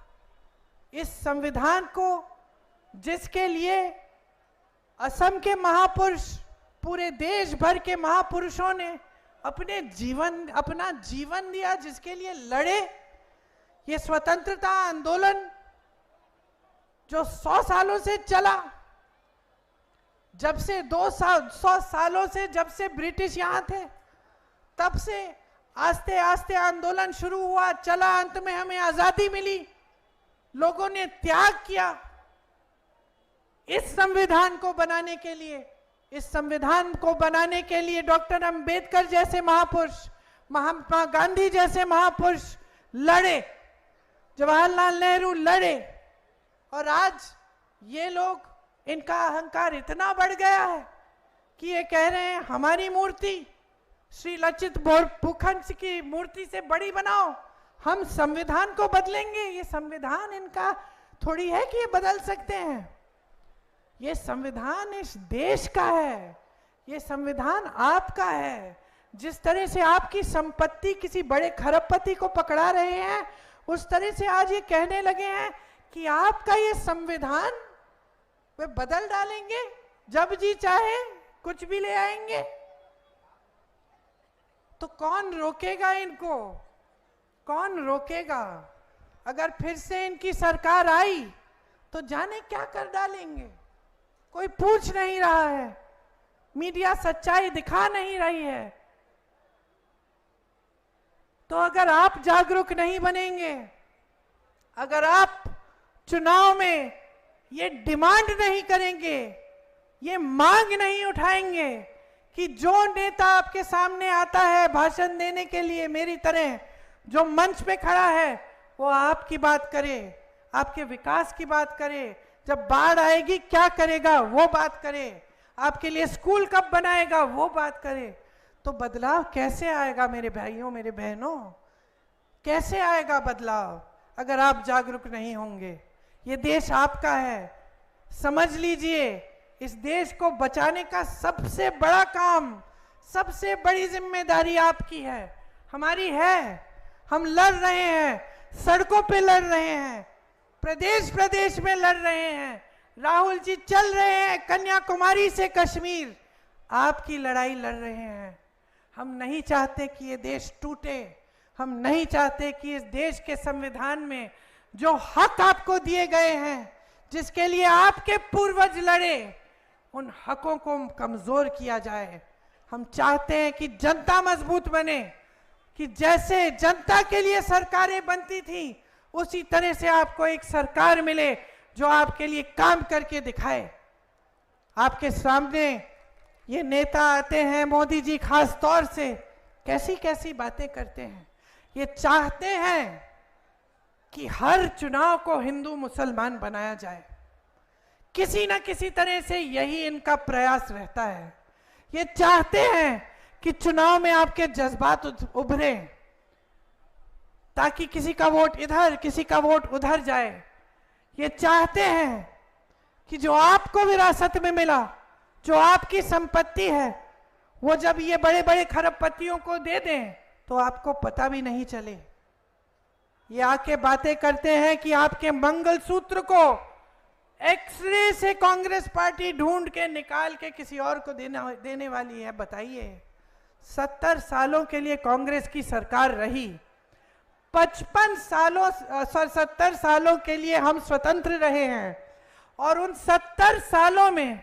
इस संविधान को जिसके लिए असम के महापुरुष, पूरे देश भर के महापुरुषों ने अपना जीवन दिया, जिसके लिए लड़े, ये स्वतंत्रता आंदोलन जो 100 सालों से चला, जब से 100 सालों से, जब से ब्रिटिश यहां थे, तब से आस्ते आस्ते आंदोलन शुरू हुआ, चला, अंत में हमें आजादी मिली, लोगों ने त्याग किया इस संविधान को बनाने के लिए। इस संविधान को बनाने के लिए डॉक्टर अंबेडकर जैसे महापुरुष, महात्मा गांधी जैसे महापुरुष लड़े, जवाहरलाल नेहरू लड़े। और आज ये लोग, इनका अहंकार इतना बढ़ गया है कि ये कह रहे हैं हमारी मूर्ति श्री लचित बोरफुकन की मूर्ति से बड़ी बनाओ, हम संविधान को बदलेंगे। ये संविधान इनका थोड़ी है कि ये बदल सकते हैं। ये संविधान इस देश का है, ये संविधान आपका है। जिस तरह से आपकी संपत्ति किसी बड़े खरबपति को पकड़ा रहे हैं, उस तरह से आज ये कहने लगे हैं कि आपका ये संविधान वे बदल डालेंगे, जब जी चाहे कुछ भी ले आएंगे। तो कौन रोकेगा इनको? कौन रोकेगा? अगर फिर से इनकी सरकार आई तो जाने क्या कर डालेंगे। कोई पूछ नहीं रहा है, मीडिया सच्चाई दिखा नहीं रही है। तो अगर आप जागरूक नहीं बनेंगे, अगर आप चुनाव में ये डिमांड नहीं करेंगे, ये मांग नहीं उठाएंगे कि जो नेता आपके सामने आता है भाषण देने के लिए, मेरी तरह जो मंच पे खड़ा है, वो आपकी बात करे, आपके विकास की बात करे, जब बाढ़ आएगी क्या करेगा वो बात करे, आपके लिए स्कूल कब बनाएगा वो बात करे, तो बदलाव कैसे आएगा मेरे भाइयों, मेरे बहनों? कैसे आएगा बदलाव अगर आप जागरूक नहीं होंगे? ये देश आपका है, समझ लीजिए। इस देश को बचाने का सबसे बड़ा काम, सबसे बड़ी जिम्मेदारी आपकी है, हमारी है। हम लड़ रहे हैं, सड़कों पे लड़ रहे हैं, प्रदेश प्रदेश में लड़ रहे हैं। राहुल जी चल रहे हैं कन्याकुमारी से कश्मीर, आपकी लड़ाई लड़ रहे हैं। हम नहीं चाहते कि ये देश टूटे, हम नहीं चाहते कि इस देश के संविधान में जो हक आपको दिए गए हैं, जिसके लिए आपके पूर्वज लड़े, उन हकों को कमजोर किया जाए। हम चाहते हैं कि जनता मजबूत बने, कि जैसे जनता के लिए सरकारें बनती थी उसी तरह से आपको एक सरकार मिले जो आपके लिए काम करके दिखाए। आपके सामने ये नेता आते हैं, मोदी जी खास तौर से कैसी कैसी बातें करते हैं। ये चाहते हैं कि हर चुनाव को हिंदू मुसलमान बनाया जाए, किसी ना किसी तरह से यही इनका प्रयास रहता है। ये चाहते हैं कि चुनाव में आपके जज्बात उभरे, ताकि किसी का वोट इधर किसी का वोट उधर जाए। ये चाहते हैं कि जो आपको विरासत में मिला, जो आपकी संपत्ति है, वो जब ये बड़े बड़े खरबपतियों को दे दें तो आपको पता भी नहीं चले। ये आके बातें करते हैं कि आपके मंगलसूत्र को एक्सरे से कांग्रेस पार्टी ढूंढ के निकाल के किसी और को देने वाली है। बताइए, 70 सालों के लिए कांग्रेस की सरकार रही, 70 सालों के लिए हम स्वतंत्र रहे हैं, और उन 70 सालों में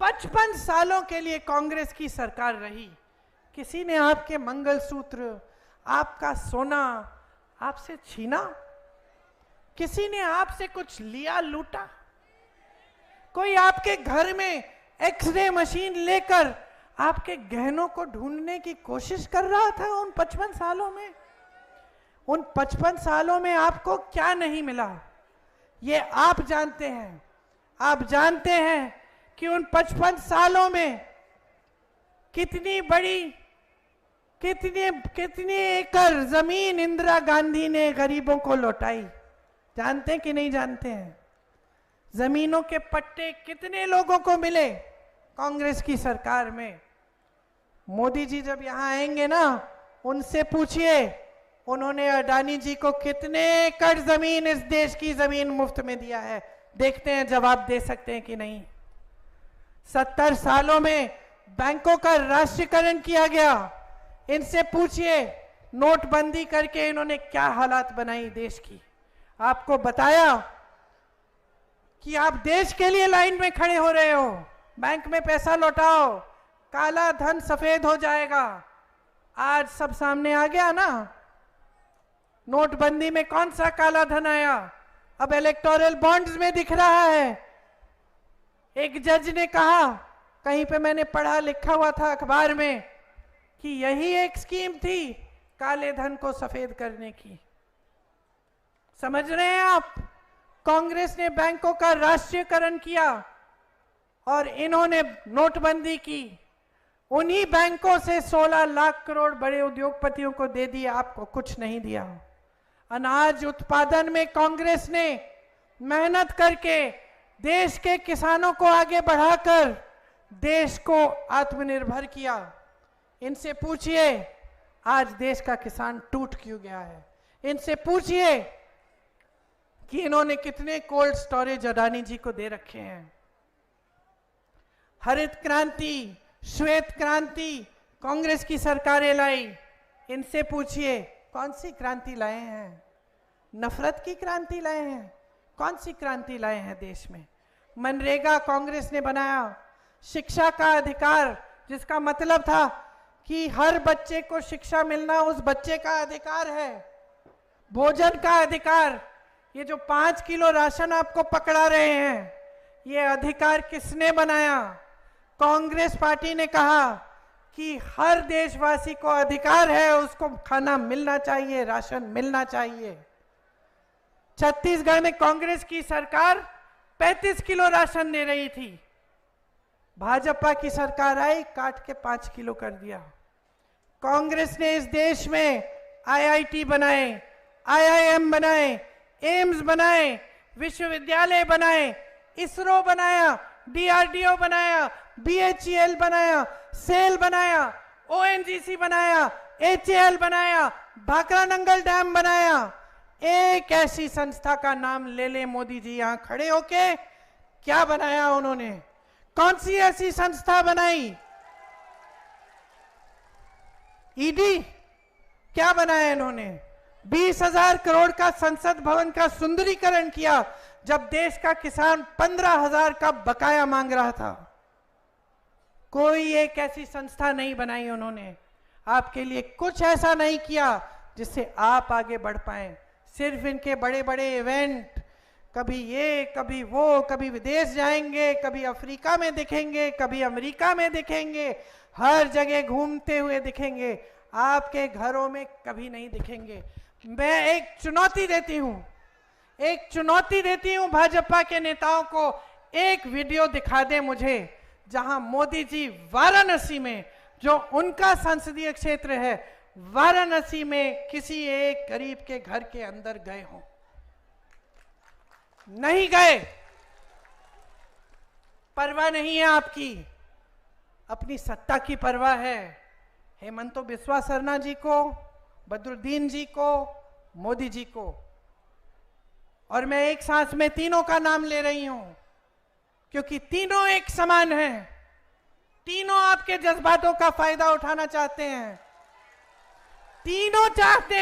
55 सालों के लिए कांग्रेस की सरकार रही। किसी ने आपके मंगलसूत्र, आपका सोना आपसे छीना? किसी ने आपसे कुछ लिया, लूटा? कोई आपके घर में एक्सरे मशीन लेकर आपके गहनों को ढूंढने की कोशिश कर रहा था उन 55 सालों में? उन 55 सालों में आपको क्या नहीं मिला, ये आप जानते हैं। आप जानते हैं कि उन 55 सालों में कितनी बड़ी, कितनी एकड़ जमीन इंदिरा गांधी ने गरीबों को लौटाई। जानते हैं कि नहीं जानते हैं? जमीनों के पट्टे कितने लोगों को मिले कांग्रेस की सरकार में? मोदी जी जब यहां आएंगे ना, उनसे पूछिए उन्होंने अडानी जी को कितने एकड़ जमीन, इस देश की जमीन मुफ्त में दिया है। देखते हैं जवाब दे सकते हैं कि नहीं। 70 सालों में बैंकों का राष्ट्रीयकरण किया गया। इनसे पूछिए नोटबंदी करके इन्होंने क्या हालात बनाई देश की। आपको बताया कि आप देश के लिए लाइन में खड़े हो रहे हो, बैंक में पैसा लौटाओ, काला धन सफेद हो जाएगा। आज सब सामने आ गया ना। नोटबंदी में कौन सा काला धन आया? अब इलेक्टोरल बॉन्ड्स में दिख रहा है। एक जज ने कहा, कहीं पे मैंने पढ़ा, लिखा हुआ था अखबार में, कि यही एक स्कीम थी काले धन को सफेद करने की। समझ रहे हैं आप? कांग्रेस ने बैंकों का राष्ट्रीयकरण किया और इन्होंने नोटबंदी की। उन्हीं बैंकों से 16 लाख करोड़ बड़े उद्योगपतियों को दे दिया, आपको कुछ नहीं दिया। अनाज उत्पादन में कांग्रेस ने मेहनत करके देश के किसानों को आगे बढ़ाकर देश को आत्मनिर्भर किया। इनसे पूछिए आज देश का किसान टूट क्यों गया है। इनसे पूछिए कि इन्होंने कितने कोल्ड स्टोरेज अडानी जी को दे रखे हैं। हरित क्रांति, श्वेत क्रांति कांग्रेस की सरकारें लाई। इनसे पूछिए कौन सी क्रांति लाए हैं? नफरत की क्रांति लाए हैं? कौन सी क्रांति लाए हैं देश में? मनरेगा कांग्रेस ने बनाया, शिक्षा का अधिकार, जिसका मतलब था कि हर बच्चे को शिक्षा मिलना उस बच्चे का अधिकार है। भोजन का अधिकार, ये जो 5 किलो राशन आपको पकड़ा रहे हैं, ये अधिकार किसने बनाया? कांग्रेस पार्टी ने कहा कि हर देशवासी को अधिकार है, उसको खाना मिलना चाहिए, राशन मिलना चाहिए। छत्तीसगढ़ में कांग्रेस की सरकार 35 किलो राशन दे रही थी। भाजपा की सरकार आई, काट के 5 किलो कर दिया। कांग्रेस ने इस देश में आईआईटी बनाए, आईआईएम बनाए, एम्स बनाए, विश्वविद्यालय बनाए, इसरो बनाया, डीआरडीओ बनाया, बीएचईएल बनाया, सेल बनाया, ओएनजीसी बनाया, एचएएल बनाया, भाखड़ा नंगल डैम बनाया। एक ऐसी संस्था का नाम ले ले मोदी जी यहां खड़े होके, क्या बनाया उन्होंने? कौन सी ऐसी संस्था बनाई? ईडी क्या बनाया इन्होंने? 20,000 करोड़ का संसद भवन का सुंदरीकरण किया जब देश का किसान 15,000 का बकाया मांग रहा था। कोई एक ऐसी संस्था नहीं बनाई उन्होंने, आपके लिए कुछ ऐसा नहीं किया जिससे आप आगे बढ़ पाए। सिर्फ इनके बड़े बड़े इवेंट, कभी ये कभी वो, कभी विदेश जाएंगे, कभी अफ्रीका में दिखेंगे, कभी अमेरिका में दिखेंगे, हर जगह घूमते हुए दिखेंगे, आपके घरों में कभी नहीं दिखेंगे। मैं एक चुनौती देती हूं भाजपा के नेताओं को, एक वीडियो दिखा दे मुझे जहां मोदी जी वाराणसी में, जो उनका संसदीय क्षेत्र है, वाराणसी में किसी एक गरीब के घर के अंदर गए हों। नहीं गए, परवाह नहीं है आपकी, अपनी सत्ता की परवाह है। हेमंत बिस्वा सरना जी को, बदरुद्दीन जी को, मोदी जी को, और मैं एक सांस में तीनों का नाम ले रही हूं क्योंकि तीनों एक समान हैं। तीनों आपके जज्बातों का फायदा उठाना चाहते हैं। तीनों चाहते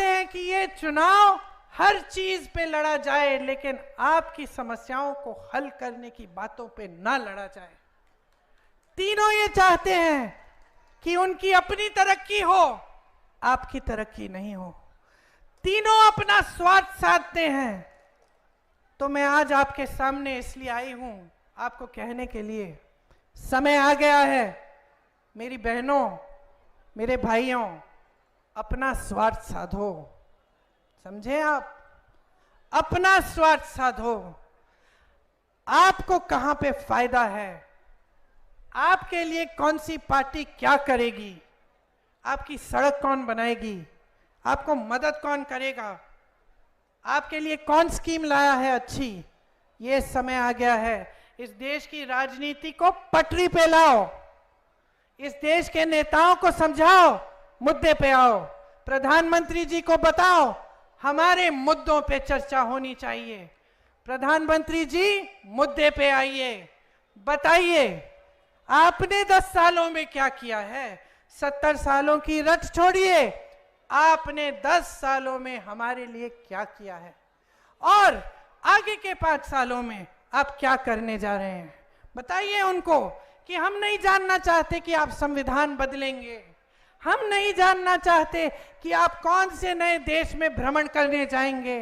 हैं कि ये चुनाव हर चीज पे लड़ा जाए, लेकिन आपकी समस्याओं को हल करने की बातों पे ना लड़ा जाए। तीनों ये चाहते हैं कि उनकी अपनी तरक्की हो, आपकी तरक्की नहीं हो। तीनों अपना स्वार्थ साधते हैं। तो मैं आज आपके सामने इसलिए आई हूं, आपको कहने के लिए, समय आ गया है मेरी बहनों, मेरे भाइयों, अपना स्वार्थ साधो। समझे आप? अपना स्वार्थ साधो। आपको कहां पे फायदा है, आपके लिए कौन सी पार्टी क्या करेगी, आपकी सड़क कौन बनाएगी, आपको मदद कौन करेगा, आपके लिए कौन स्कीम लाया है अच्छी, ये समय आ गया है। इस देश की राजनीति को पटरी पे लाओ, इस देश के नेताओं को समझाओ, मुद्दे पे आओ। प्रधानमंत्री जी को बताओ हमारे मुद्दों पे चर्चा होनी चाहिए। प्रधानमंत्री जी मुद्दे पे आइए, बताइए आपने 10 सालों में क्या किया है। 70 सालों की रट छोड़िए, आपने 10 सालों में हमारे लिए क्या किया है और आगे के 5 सालों में आप क्या करने जा रहे हैं। बताइए उनको कि हम नहीं जानना चाहते कि आप संविधान बदलेंगे, हम नहीं जानना चाहते कि आप कौन से नए देश में भ्रमण करने जाएंगे,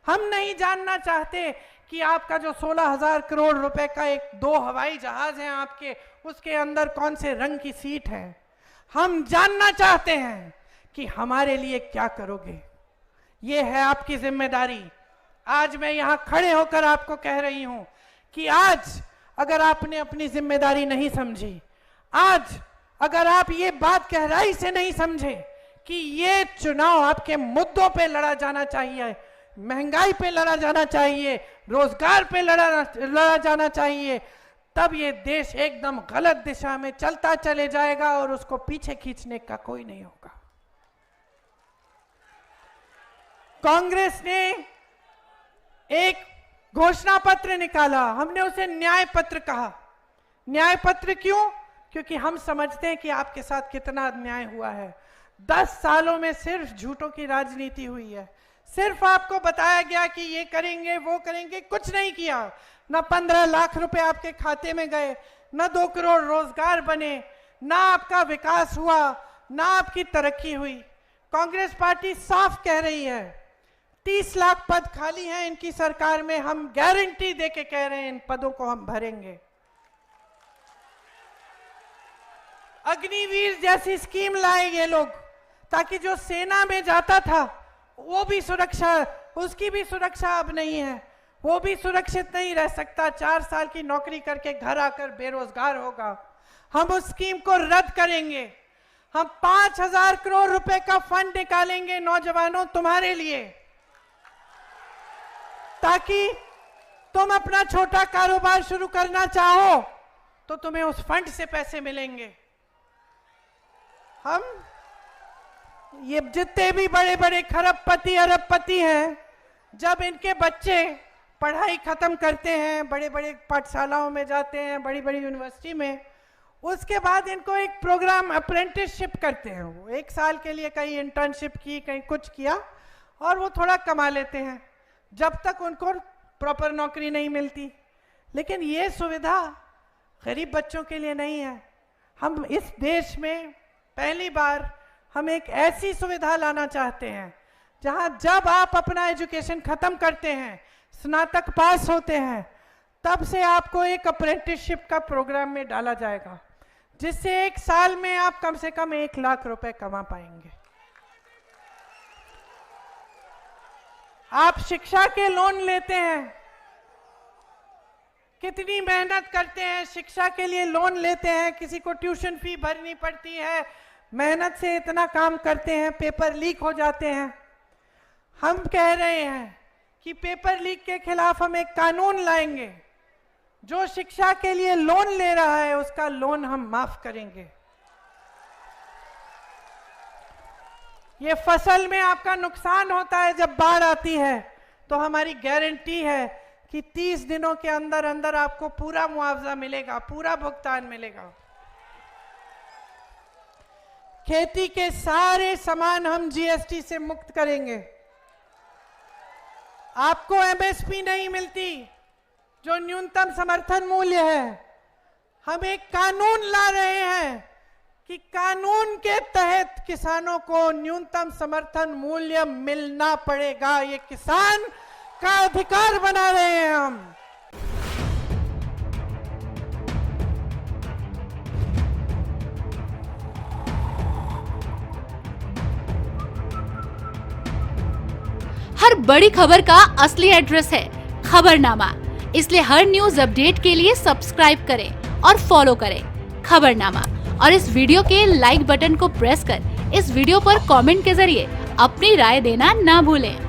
हम नहीं जानना चाहते कि आपका जो 16,000 करोड़ रुपए का 2 हवाई जहाज है आपके, उसके अंदर कौन से रंग की सीट है। हम जानना चाहते हैं कि हमारे लिए क्या करोगे। ये है आपकी जिम्मेदारी। आज मैं यहां खड़े होकर आपको कह रही हूं कि आज अगर आपने अपनी जिम्मेदारी नहीं समझी, आज अगर आप ये बात गहराई से नहीं समझे कि ये चुनाव आपके मुद्दों पे लड़ा जाना चाहिए, महंगाई पे लड़ा जाना चाहिए, रोजगार पे लड़ा जाना चाहिए, तब ये देश एकदम गलत दिशा में चलता चले जाएगा और उसको पीछे खींचने का कोई नहीं होगा। कांग्रेस ने एक घोषणा पत्र निकाला, हमने उसे न्याय पत्र कहा। न्याय पत्र क्यों? क्योंकि हम समझते हैं कि आपके साथ कितना अन्याय हुआ है। 10 सालों में सिर्फ झूठों की राजनीति हुई है, सिर्फ आपको बताया गया कि ये करेंगे वो करेंगे, कुछ नहीं किया। न 15 लाख रुपए आपके खाते में गए, न 2 करोड़ रोजगार बने, ना आपका विकास हुआ, ना आपकी तरक्की हुई। कांग्रेस पार्टी साफ कह रही है 30 लाख पद खाली हैं इनकी सरकार में, हम गारंटी देके कह रहे हैं इन पदों को हम भरेंगे। अग्निवीर जैसी स्कीम लाए ये लोग, ताकि जो सेना में जाता था वो भी सुरक्षा, उसकी भी सुरक्षा अब नहीं है, वो भी सुरक्षित नहीं रह सकता, 4 साल की नौकरी करके घर आकर बेरोजगार होगा। हम उस स्कीम को रद्द करेंगे। हम 5,000 करोड़ रुपए का फंड निकालेंगे नौजवानों तुम्हारे लिए, ताकि तुम अपना छोटा कारोबार शुरू करना चाहो तो तुम्हें उस फंड से पैसे मिलेंगे। हम ये जितने भी बड़े बड़े खरबपति अरबपति हैं, जब इनके बच्चे पढ़ाई खत्म करते हैं, बड़े बड़े पाठशालाओं में जाते हैं, बड़ी बड़ी यूनिवर्सिटी में, उसके बाद इनको एक प्रोग्राम अप्रेंटिसशिप करते हैं, वो 1 साल के लिए कहीं इंटर्नशिप की, कहीं कुछ किया, और वो थोड़ा कमा लेते हैं जब तक उनको प्रॉपर नौकरी नहीं मिलती। लेकिन ये सुविधा गरीब बच्चों के लिए नहीं है। हम इस देश में पहली बार हम एक ऐसी सुविधा लाना चाहते हैं जहां जब आप अपना एजुकेशन खत्म करते हैं, स्नातक पास होते हैं, तब से आपको एक अप्रेंटिसशिप का प्रोग्राम में डाला जाएगा, जिससे 1 साल में आप कम से कम 1 लाख रुपए कमा पाएंगे। आप शिक्षा के लोन लेते हैं, कितनी मेहनत करते हैं, शिक्षा के लिए लोन लेते हैं, किसी को ट्यूशन फी भरनी पड़ती है, मेहनत से इतना काम करते हैं, पेपर लीक हो जाते हैं। हम कह रहे हैं कि पेपर लीक के खिलाफ हम एक कानून लाएंगे, जो शिक्षा के लिए लोन ले रहा है उसका लोन हम माफ करेंगे। ये फसल में आपका नुकसान होता है जब बाढ़ आती है, तो हमारी गारंटी है कि 30 दिनों के अंदर अंदर आपको पूरा मुआवजा मिलेगा, पूरा भुगतान मिलेगा। खेती के सारे सामान हम जीएसटी से मुक्त करेंगे। आपको एमएसपी नहीं मिलती, जो न्यूनतम समर्थन मूल्य है। हम एक कानून ला रहे हैं कि कानून के तहत किसानों को न्यूनतम समर्थन मूल्य मिलना पड़ेगा। ये किसान का अधिकार बना रहे हैं हम। हर बड़ी खबर का असली एड्रेस है खबरनामा, इसलिए हर न्यूज अपडेट के लिए सब्सक्राइब करें और फॉलो करें खबरनामा, और इस वीडियो के लाइक बटन को प्रेस कर इस वीडियो पर कमेंट के जरिए अपनी राय देना ना भूलें।